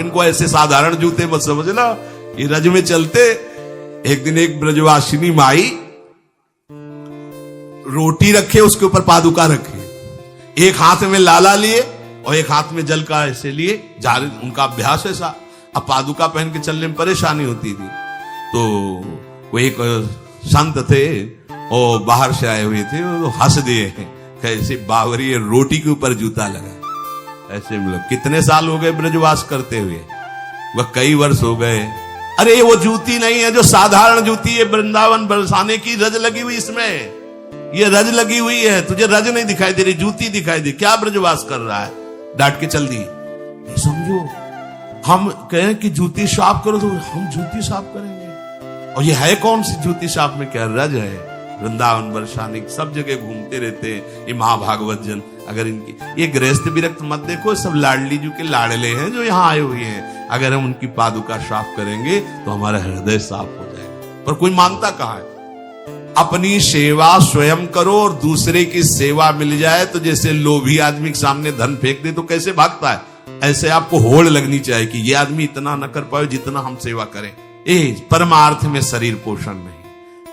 इनको ऐसे साधारण जूते मत समझना, ये रज में चलते। एक दिन एक ब्रजवासिनी माई रोटी रखे, उसके ऊपर पादुका रखे, एक हाथ में लाला लिए और एक हाथ में जल का ऐसे लिए जा रहे, उनका अभ्यास ऐसा। अब पादुका पहन के चलने में परेशानी होती थी, तो वो एक संत थे और बाहर से आए हुए थे, वो हंस दिए कैसे बावरी रोटी के ऊपर जूता लगा। ऐसे मतलब कितने साल हो गए ब्रजवास करते हुए, वह कई वर्ष हो गए। अरे वो जूती नहीं है जो साधारण जूती है, वृंदावन बरसाने की रज लगी हुई, इसमें ये रज लगी हुई है। तुझे रज नहीं दिखाई दे रही, जूती दिखाई दे। क्या ब्रजवास कर रहा है, डांट के चल दी। समझो, हम कहें कि जूती साफ करो तो हम जूती साफ करेंगे, और ये है कौन सी जूती साफ में, क्या रज है। वृंदावन बरसाने सब जगह घूमते रहते हैं ये महाभागवत जन। अगर इनकी ये गृहस्थ विरक्त मत देखो, सब लाडली जी के लाडले हैं जो यहाँ आए हुए हैं। अगर हम उनकी पादुका साफ करेंगे तो हमारा हृदय साफ हो जाएगा। पर कोई मानता कहाँ है। अपनी सेवा स्वयं करो और दूसरे की सेवा मिल जाए तो जैसे लोभी आदमी के सामने धन फेंक दे तो कैसे भागता है, ऐसे आपको होड़ लगनी चाहिए कि ये आदमी इतना न कर पाए जितना हम सेवा करें। परमार्थ में शरीर पोषण नहीं,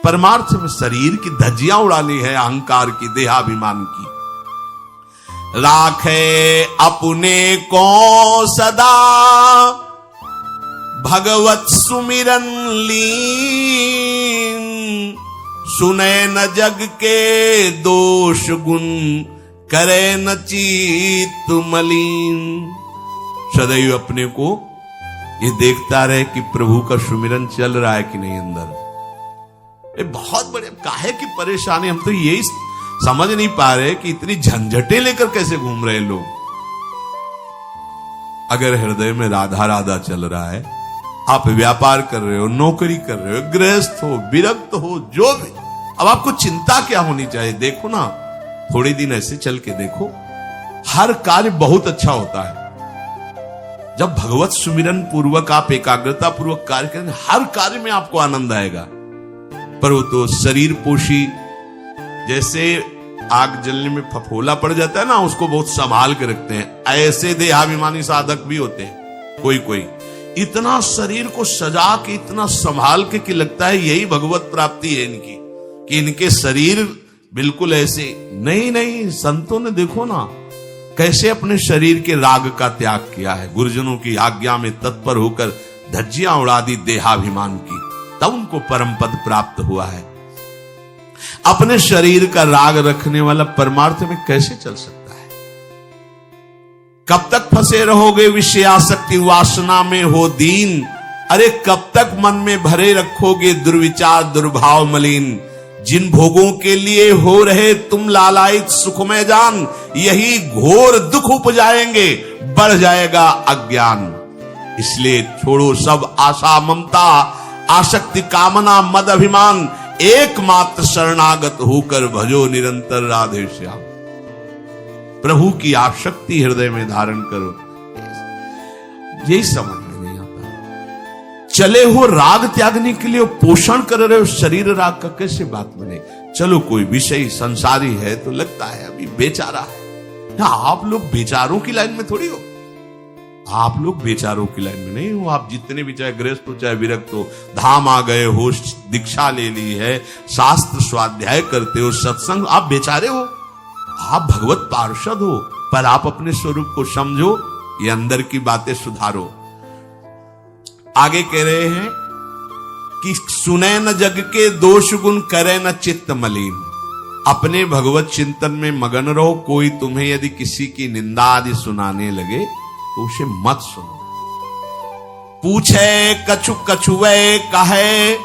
परमार्थ में शरीर की धज्जियां उड़ानी है, अहंकार की, देहाभिमान की। राखे अपने को सदा भगवत सुमिरन लीन, सुने न जग के दोष गुण, करे न चित्त मलिन। सदैव अपने को ये देखता रहे कि प्रभु का सुमिरन चल रहा है कि नहीं अंदर। ये बहुत बड़े काहे की परेशानी, हम तो यही समझ नहीं पा रहे कि इतनी झंझटें लेकर कैसे घूम रहे लोग। अगर हृदय में राधा राधा चल रहा है, आप व्यापार कर रहे हो, नौकरी कर रहे हो, गृहस्थ हो, विरक्त हो, जो भी, अब आपको चिंता क्या होनी चाहिए। देखो ना, थोड़े दिन ऐसे चल के देखो, हर कार्य बहुत अच्छा होता है जब भगवत सुमिरन पूर्वक आप एकाग्रता पूर्वक कार्य करें। हर कार्य में आपको आनंद आएगा। पर वो तो शरीर पोषी, जैसे आग जलने में फफोला पड़ जाता है ना, उसको बहुत संभाल के रखते हैं। ऐसे देहाभिमानी साधक भी होते हैं कोई कोई, इतना शरीर को सजा के, इतना संभाल के कि लगता है यही भगवत प्राप्ति है इनकी, कि इनके शरीर बिल्कुल ऐसे नहीं। संतों ने देखो ना कैसे अपने शरीर के राग का त्याग किया है, गुरुजनों की आज्ञा में तत्पर होकर धज्जियां उड़ा दी देहाभिमान की, तब उनको परम पद प्राप्त हुआ है। अपने शरीर का राग रखने वाला परमार्थ में कैसे चल सकता है। कब तक फंसे रहोगे विषयासक्ति वासना में हो दीन, अरे कब तक मन में भरे रखोगे दुर्विचार दुर्भाव मलिन। जिन भोगों के लिए हो रहे तुम लालायित सुखमय जान, यही घोर दुख उपजाएंगे, बढ़ जाएगा अज्ञान। इसलिए छोड़ो सब आशा ममता, आसक्ति कामना मद अभिमान, एकमात्र शरणागत होकर भजो निरंतर राधे श्याम। प्रभु की आसक्ति हृदय में धारण करो। यही समझ में नहीं आता। चले हो राग त्यागने के लिए, पोषण कर रहे हो शरीर राग का, कैसे बात बने। चलो कोई विषय संसारी है तो लगता है अभी बेचारा है। आप लोग बेचारों की लाइन में थोड़ी हो, आप लोग बेचारों की लाइन में नहीं हो। आप जितने भी, चाहे गृहस्थ हो चाहे विरक्त हो, धाम आ गए हो, दीक्षा ले ली है, शास्त्र स्वाध्याय करते हो, सत्संग, आप बेचारे हो, आप भगवत पार्षद हो। पर आप अपने स्वरूप को समझो, ये अंदर की बातें सुधारो। आगे कह रहे हैं कि सुने न जग के दोष गुण, करे न चित्त मलिन। अपने भगवत चिंतन में मगन रहो। कोई तुम्हें यदि किसी की निंदा आदि सुनाने लगे तो उसे मत सुनो। पूछे कछु कछुए कहे,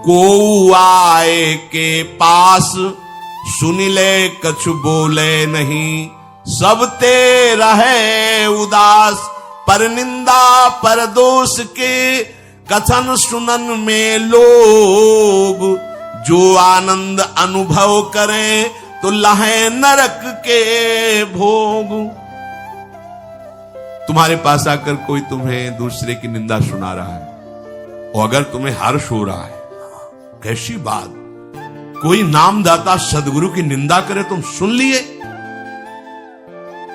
को आए के पास, सुन ले कछु बोले नहीं, सब ते रहे उदास। पर निंदा पर दोष के कथन सुनन में लोग, जो आनंद अनुभव करें तो लहे नरक के भोग। तुम्हारे पास आकर कोई तुम्हें दूसरे की निंदा सुना रहा है और अगर तुम्हें हर्ष हो रहा है, कैसी बात। कोई नामदाता सदगुरु की निंदा करे, तुम सुन लिए,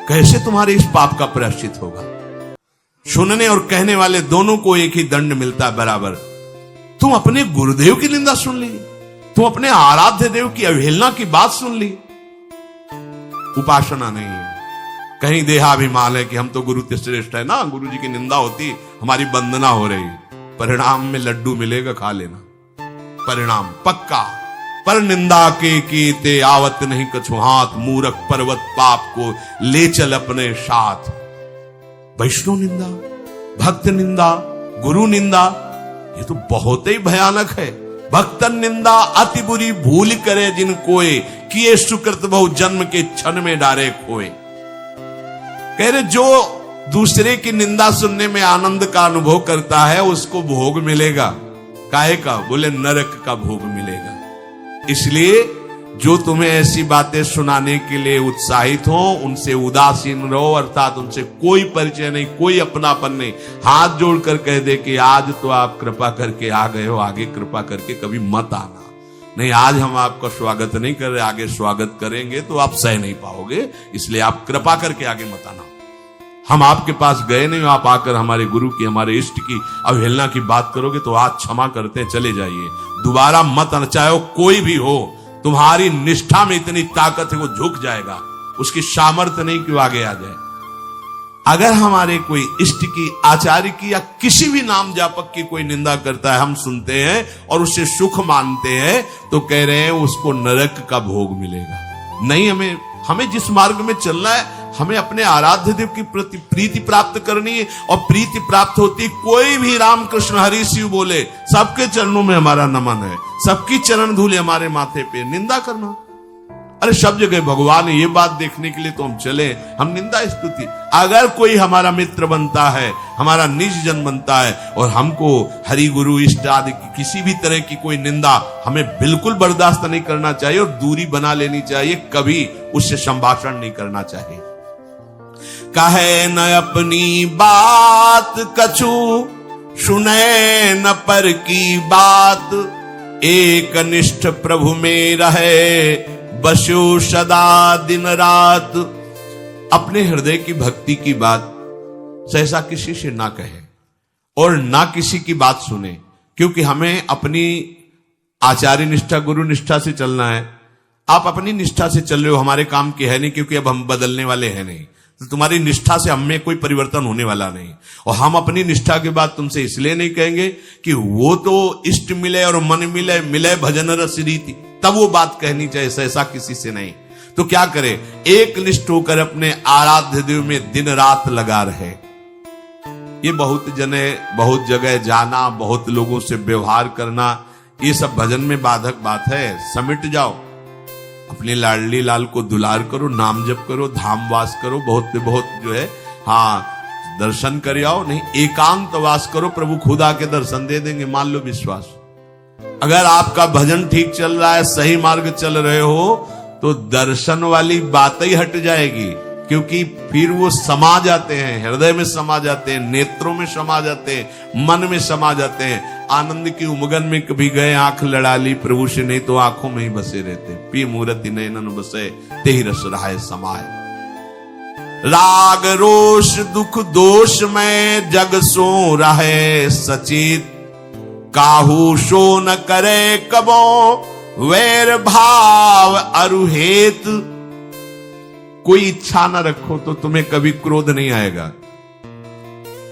कैसे तुम्हारे इस पाप का प्रायश्चित होगा। सुनने और कहने वाले दोनों को एक ही दंड मिलता है बराबर। तुम अपने गुरुदेव की निंदा सुन ली, तुम अपने आराध्य देव की अवहेलना की बात सुन ली। उपासना नहीं है, कहीं देहाभिमान है कि हम तो गुरु श्रेष्ठ है ना, गुरु जी की निंदा होती हमारी वंदना हो रही। परिणाम में लड्डू मिलेगा, खा लेना, परिणाम पक्का। पर निंदा के कीते आवत नहीं कछु हाथ, मूरख पर्वत पाप को ले चल अपने साथ। वैष्णव निंदा, भक्त निंदा, गुरु निंदा, ये तो बहुत ही भयानक है। भक्तन निंदा अति बुरी भूल करे जिन कोय, किए सुकृत बहु जन्म के क्षण में डारे खोए। कह रहे जो दूसरे की निंदा सुनने में आनंद का अनुभव करता है उसको भोग मिलेगा। काहे का? बोले नरक का भोग मिलेगा। इसलिए जो तुम्हें ऐसी बातें सुनाने के लिए उत्साहित हो उनसे उदासीन रहो, अर्थात उनसे कोई परिचय नहीं, कोई अपनापन नहीं। हाथ जोड़कर कह दे कि आज तो आप कृपा करके आ गए हो, आगे कृपा करके कभी मत आना। नहीं, आज हम आपका स्वागत नहीं कर रहे, आगे स्वागत करेंगे तो आप सह नहीं पाओगे, इसलिए आप कृपा करके आगे मत आना। हम आपके पास गए नहीं, आप आकर हमारे गुरु की, हमारे इष्ट की अवहेलना की बात करोगे तो आज क्षमा करते चले जाइए, दोबारा मत आना। चाहे कोई भी हो, तुम्हारी निष्ठा में इतनी ताकत है वो झुक जाएगा, उसकी सामर्थ्य नहीं कि वो आगे आ जाए। अगर हमारे कोई इष्ट की, आचार्य की या किसी भी नाम जापक की कोई निंदा करता है, हम सुनते हैं और उसे सुख मानते हैं, तो कह रहे हैं उसको नरक का भोग मिलेगा। नहीं, हमें जिस मार्ग में चलना है, हमें अपने आराध्य देव की प्रति प्रीति प्राप्त करनी है, और प्रीति प्राप्त होती कोई भी राम कृष्ण हरि शिव बोले, सबके चरणों में हमारा नमन है, सबकी चरण धूले हमारे माथे पे। निंदा करना, अरे सब जगह भगवान है, ये बात देखने के लिए तो हम चले, हम निंदा स्तुति। अगर कोई हमारा मित्र बनता है, हमारा निज जन बनता है, और हमको हरि गुरु इष्ट आदि की किसी भी तरह की कोई निंदा हमें बिल्कुल बर्दाश्त नहीं करना चाहिए और दूरी बना लेनी चाहिए, कभी उससे संभाषण नहीं करना चाहिए। कहे न अपनी बात कछु, सुने न पर की बात, एक निष्ठ प्रभु में रहे बसो सदा दिन रात। अपने हृदय की भक्ति की बात सहसा किसी से ना कहे और ना किसी की बात सुने, क्योंकि हमें अपनी आचार्य निष्ठा, गुरु निष्ठा से चलना है। आप अपनी निष्ठा से चल रहे हो, हमारे काम की है नहीं, क्योंकि अब हम बदलने वाले हैं नहीं, तो तुम्हारी निष्ठा से हमें कोई परिवर्तन होने वाला नहीं। और हम अपनी निष्ठा के बाद तुमसे इसलिए नहीं कहेंगे कि वो तो इष्ट मिले और मन मिले, मिले भजन रस रीति, तब वो बात कहनी चाहिए, ऐसा किसी से नहीं। तो क्या करे, एक निष्ठ होकर अपने आराध्य देव में दिन रात लगा रहे। ये बहुत जगह जाना, बहुत लोगों से व्यवहार करना, ये सब भजन में बाधक बात है। समिट जाओ, अपने लाडली लाल को दुलार करो, नाम जप करो, धाम वास करो, बहुत जो है, हाँ दर्शन कर आओ। नहीं, एकांत वास करो, प्रभु खुद आके दर्शन दे देंगे, मान लो विश्वास। अगर आपका भजन ठीक चल रहा है, सही मार्ग चल रहे हो, तो दर्शन वाली बात ही हट जाएगी, क्योंकि फिर वो समा जाते हैं, हृदय में समा जाते हैं, नेत्रों में समा जाते हैं, मन में समा जाते हैं। आनंद की उमगन में कभी गए, आंख लड़ा ली प्रभु से, नहीं तो आंखों में ही बसे रहते। पी मूर्ति नयनन बसे, तेहि रस रहाय समाय। राग रोष दुख दोष में जग सो रहे सचेत, काहू सो न करे कबो वैर भाव अरुहेत। कोई इच्छा न रखो तो तुम्हें कभी क्रोध नहीं आएगा।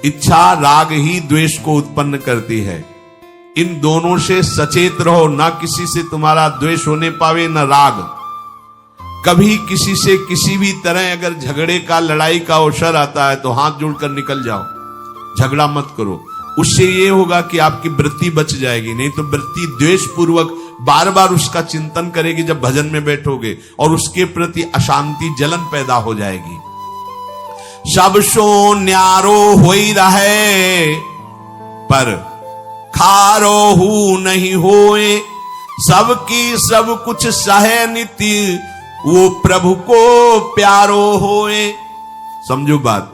इच्छा राग ही द्वेष को उत्पन्न करती है। इन दोनों से सचेत रहो, ना किसी से तुम्हारा द्वेष होने पावे न राग। कभी किसी से किसी भी तरह अगर झगड़े का, लड़ाई का अवसर आता है तो हाथ जोड़कर निकल जाओ, झगड़ा मत करो। उससे ये होगा कि आपकी वृत्ति बच जाएगी, नहीं तो वृत्ति द्वेष पूर्वक बार बार उसका चिंतन करेगी जब भजन में बैठोगे, और उसके प्रति अशांति, जलन पैदा हो जाएगी। सब सो न्यारो होई रहे, पर खारो हु नहीं होए, सबकी सब कुछ सहे नीति, वो प्रभु को प्यारो होए। समझो बात,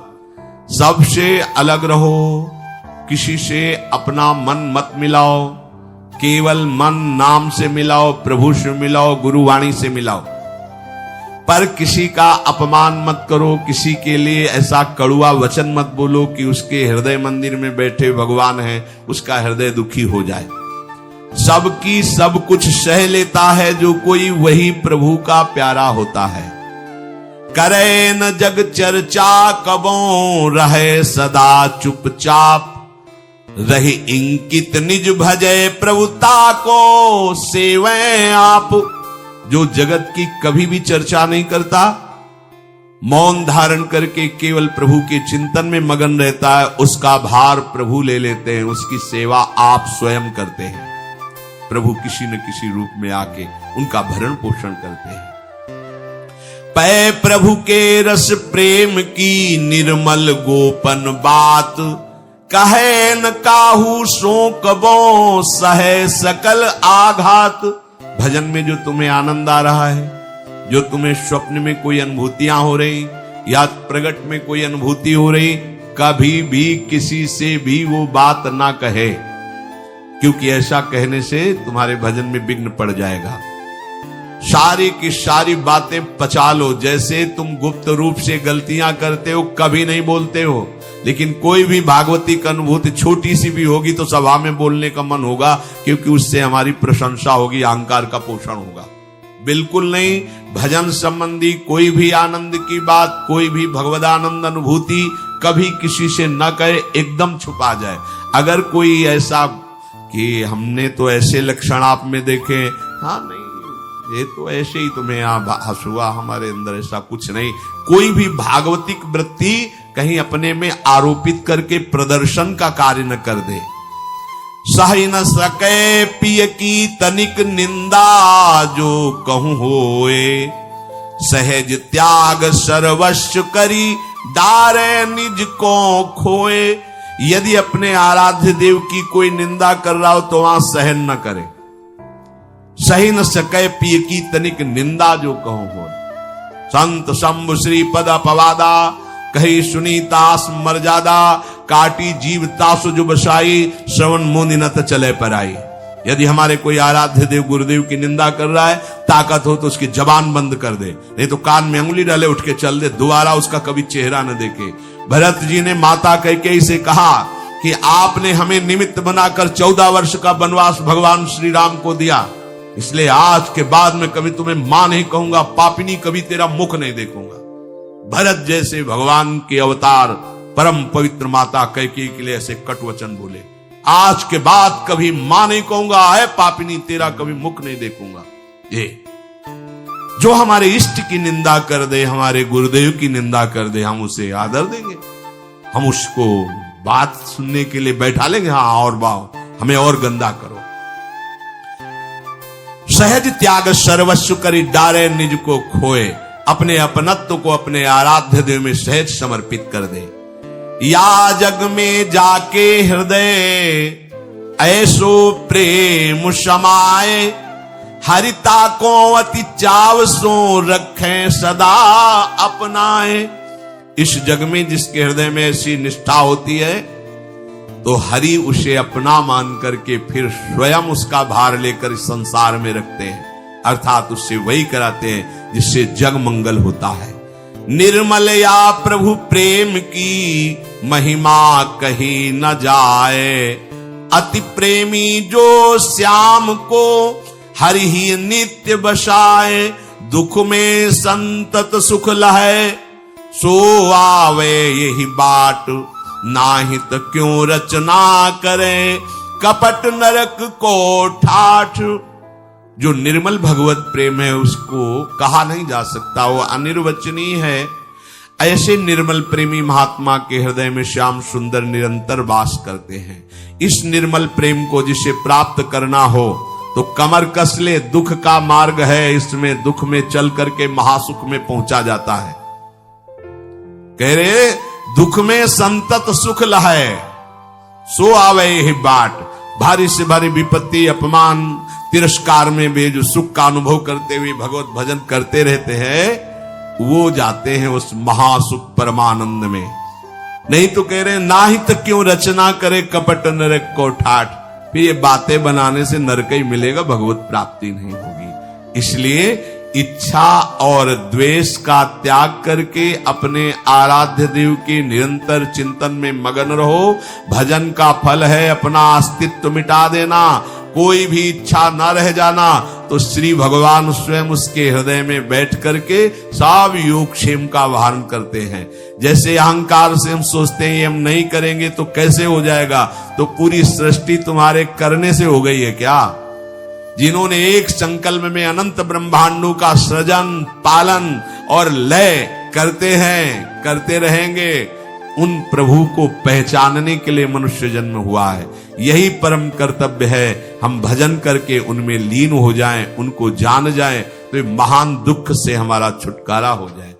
सबसे अलग रहो, किसी से अपना मन मत मिलाओ, केवल मन नाम से मिलाओ, प्रभु से मिलाओ, गुरुवाणी से मिलाओ। पर किसी का अपमान मत करो, किसी के लिए ऐसा कड़ुआ वचन मत बोलो कि उसके हृदय मंदिर में बैठे भगवान है, उसका हृदय दुखी हो जाए। सबकी सब कुछ सह लेता है जो कोई, वही प्रभु का प्यारा होता है। करे न जग चर्चा कबों, रहे सदा चुपचाप, रही इंकित निज भजे प्रभुता को सेवे आप। जो जगत की कभी भी चर्चा नहीं करता, मौन धारण करके केवल प्रभु के चिंतन में मगन रहता है, उसका भार प्रभु ले लेते हैं, उसकी सेवा आप स्वयं करते हैं। प्रभु किसी न किसी रूप में आके उनका भरण पोषण करते हैं। पै प्रभु के रस प्रेम की निर्मल गोपन बात, कहे न काहू सो कबो सहे सकल आघात। भजन में जो तुम्हें आनंद आ रहा है, जो तुम्हें स्वप्न में कोई अनुभूतियां हो रही या प्रगट में कोई अनुभूति हो रही, कभी भी किसी से भी वो बात ना कहे, क्योंकि ऐसा कहने से तुम्हारे भजन में विघ्न पड़ जाएगा। सारी की सारी बातें पचा लो। जैसे तुम गुप्त रूप से गलतियां करते हो, कभी नहीं बोलते हो, लेकिन कोई भी भागवती का अनुभूति छोटी सी भी होगी तो सभा में बोलने का मन होगा, क्योंकि उससे हमारी प्रशंसा होगी, अहंकार का पोषण होगा। बिल्कुल नहीं। भजन संबंधी कोई भी आनंद की बात, कोई भी भगवदानंद अनुभूति कभी किसी से न कहे, एकदम छुपा जाए। अगर कोई ऐसा कि हमने तो ऐसे लक्षण आप में देखे, हाँ नहीं ये तो ऐसे ही तुम्हें हंसुआ, हमारे अंदर ऐसा कुछ नहीं। कोई भी भागवतिक वृत्ति कहीं अपने में आरोपित करके प्रदर्शन का कार्य न कर दे। सह न सके पिय की तनिक निंदा, जो कहूं होए सहज त्याग सर्वस्व करी, डारे निज को खोए। यदि अपने आराध्य देव की कोई निंदा कर रहा हो तो वहां सहन न करे। सही न सके पिय की तनिक निंदा, जो कहूं हो। संत शंभु श्री पद अपवादा, कही सुनीतास मर्यादा, काटी जीव तासु जो बसाई, श्रवण मुनि नत चले पराई। यदि हमारे कोई आराध्य देव गुरुदेव की निंदा कर रहा है, ताकत हो तो उसकी जबान बंद कर दे, नहीं तो कान में अंगुली डाले उठ के चल दे, दोबारा उसका कभी चेहरा न देखे। भरत जी ने माता कैकेयी से कहा कि आपने हमें निमित्त बनाकर 14 वर्ष का वनवास भगवान श्री राम को दिया, इसलिए आज के बाद में कभी तुम्हें मां नहीं कहूंगा, पापिनी कभी तेरा मुख नहीं देखूंगा। भरत जैसे भगवान के अवतार परम पवित्र माता कैकेयी के लिए ऐसे कटु वचन बोले, आज के बाद कभी मां नहीं कहूंगा, है पापिनी तेरा कभी मुख नहीं देखूंगा। ये जो हमारे इष्ट की निंदा कर दे, हमारे गुरुदेव की निंदा कर दे, हम उसे आदर देंगे, हम उसको बात सुनने के लिए बैठा लेंगे। हाँ और बाओ, हमें और गंदा करो। सहज त्याग सर्वस्व करी, डारे निज को खोए। अपने अपनत्व को अपने आराध्य देव में सहज समर्पित कर दे। या जग में जाके हृदय ऐसो प्रेम समाए, हरिता को अति चाव सो रखें सदा अपनाए। इस जग में जिसके हृदय में ऐसी निष्ठा होती है, तो हरि उसे अपना मान करके फिर स्वयं उसका भार लेकर इस संसार में रखते हैं, अर्थात उससे वही कराते हैं जिससे जग मंगल होता है। निर्मल या प्रभु प्रेम की महिमा कही न जाए, अति प्रेमी जो श्याम को हरि ही नित्य बसाए। दुख में संतत सुख लहे, सो आवे यही बाट, नाहित क्यों रचना करे, कपट नरक को ठाठ। जो निर्मल भगवत प्रेम है उसको कहा नहीं जा सकता, वो अनिर्वचनीय है। ऐसे निर्मल प्रेमी महात्मा के हृदय में श्याम सुंदर निरंतर वास करते हैं। इस निर्मल प्रेम को जिसे प्राप्त करना हो तो कमर कस ले, दुख का मार्ग है, इसमें दुख में चल करके महासुख में पहुंचा जाता है। कह रहे दुख में संतत सुख लहे, सो आवे ही बाट। भारी से भारी विपत्ति, अपमान, तिरस्कार में वे जो सुख का अनुभव करते हुए भगवत भजन करते रहते हैं, वो जाते हैं उस महासुख परमानंद में। नहीं तो कह रहे नाहित क्यों रचना करे, कपट नरक को ठाठ। फिर ये बातें बनाने से नरक ही मिलेगा, भगवत प्राप्ति नहीं होगी। इसलिए इच्छा और द्वेष का त्याग करके अपने आराध्य देव के निरंतर चिंतन में मगन रहो। भजन का फल है अपना अस्तित्व मिटा देना, कोई भी इच्छा न रह जाना। तो श्री भगवान स्वयं उसके हृदय में बैठ करके सब योगक्षेम का वाहन करते हैं। जैसे अहंकार से हम सोचते हैं ये हम नहीं करेंगे तो कैसे हो जाएगा, तो पूरी सृष्टि तुम्हारे करने से हो गई है क्या? जिन्होंने एक संकल्प में अनंत ब्रह्मांडों का सृजन, पालन और लय करते हैं, करते रहेंगे, उन प्रभु को पहचानने के लिए मनुष्य जन्म हुआ है। यही परम कर्तव्य है, हम भजन करके उनमें लीन हो जाएं, उनको जान जाएं, तो महान दुख से हमारा छुटकारा हो जाए।